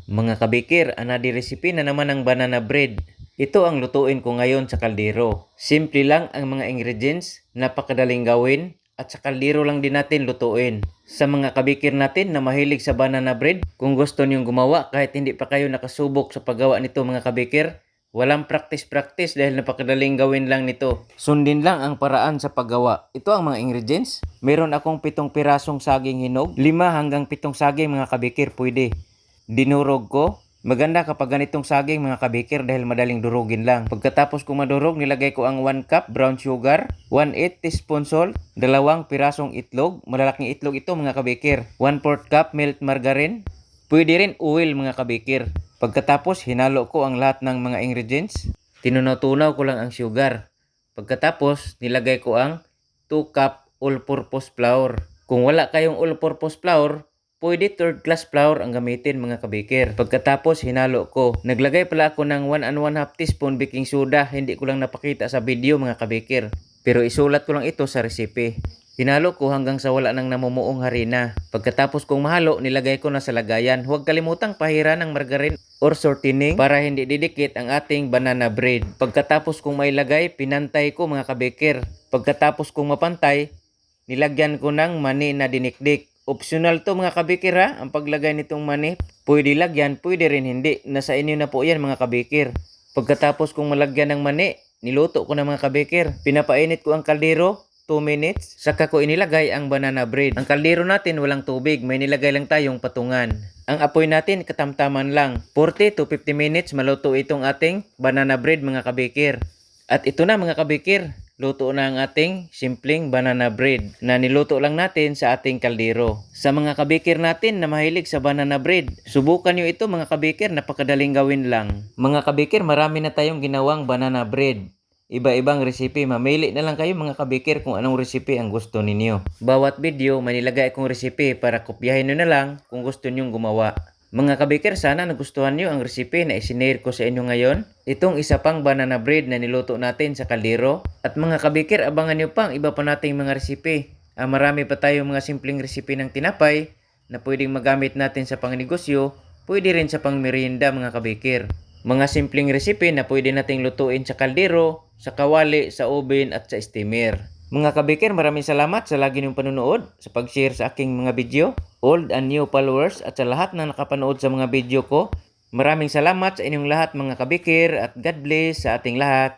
Mga kabikir, anadi recipe na naman ng banana bread. Ito ang lutuin ko ngayon sa kaldero. Simple lang ang mga ingredients, napakadaling gawin, at sa kaldero lang din natin lutuin. Sa mga kabikir natin na mahilig sa banana bread, kung gusto niyong gumawa kahit hindi pa kayo nakasubok sa paggawa nito mga kabikir, walang practice dahil napakadaling gawin lang nito. Sundin lang ang paraan sa paggawa. Ito ang mga ingredients. Meron akong 7 pirasong saging hinog, 5 hanggang 7 saging mga kabikir pwede. Dinurog ko. Maganda kapag ganitong saging mga kabikir dahil madaling durugin lang. Pagkatapos kong madurog, nilagay ko ang 1 cup brown sugar, 1/8 teaspoon salt, 2 pirasong itlog, malalaking itlog ito mga kabikir, 1/4 cup milk margarine, pwede rin oil mga kabikir. Pagkatapos hinalo ko ang lahat ng mga ingredients, tinunaw-tunaw ko lang ang sugar. Pagkatapos nilagay ko ang 2 cup all-purpose flour. Kung wala kayong all-purpose flour, pwede 3rd class flour ang gamitin mga kabikir. Pagkatapos hinalo ko. Naglagay pala ako ng 1 1/2 teaspoon baking soda. Hindi ko lang napakita sa video mga kabikir. Pero isulat ko lang ito sa recipe. Hinalo ko hanggang sa wala nang namumuong harina. Pagkatapos kong mahalo, nilagay ko na sa lagayan. Huwag kalimutang pahira ng margarine or shortening para hindi didikit ang ating banana bread. Pagkatapos kong mailagay, pinantay ko mga kabikir. Pagkatapos kong mapantay, nilagyan ko ng mani na dinikdik. Optional to mga kabikir ha, ang paglagay nitong mani. Pwede lagyan, pwede rin hindi. Nasa inyo na po yan mga kabikir. Pagkatapos kong malagyan ng mani, niluto ko na mga kabikir. Pinapainit ko ang kaldero, 2 minutes. Saka ko inilagay ang banana bread. Ang kaldero natin walang tubig, may nilagay lang tayong patungan. Ang apoy natin katamtaman lang. 40 to 50 minutes maluto itong ating banana bread mga kabikir. At ito na mga kabikir. Luto na ang ating simpleng banana bread na niluto lang natin sa ating kaldero. Sa mga kabikir natin na mahilig sa banana bread, subukan nyo ito mga kabikir, napakadaling gawin lang. Mga kabikir, marami na tayong ginawang banana bread. Iba-ibang recipe, mamili na lang kayo mga kabikir kung anong recipe ang gusto ninyo. Bawat video, may nilagay akong recipe para kopyahin nyo na lang kung gusto nyong gumawa. Mga kabikir, sana nagustuhan nyo ang recipe na isinare ko sa inyo ngayon. Itong isa pang banana bread na niluto natin sa kaldero. At mga kabikir, abangan nyo pa ang iba pa nating mga recipe. Marami pa tayong mga simpleng recipe ng tinapay na pwedeng magamit natin sa pangnegosyo, pwede rin sa pangmerienda mga kabikir. Mga simpleng recipe na pwede nating lutuin sa kaldero, sa kawali, sa oven at sa steamer. Mga kabikir, maraming salamat sa lagi niyong panunood, sa pag-share sa aking mga video, old and new followers at sa lahat na nakapanood sa mga video ko. Maraming salamat sa inyong lahat mga kabikir at God bless sa ating lahat.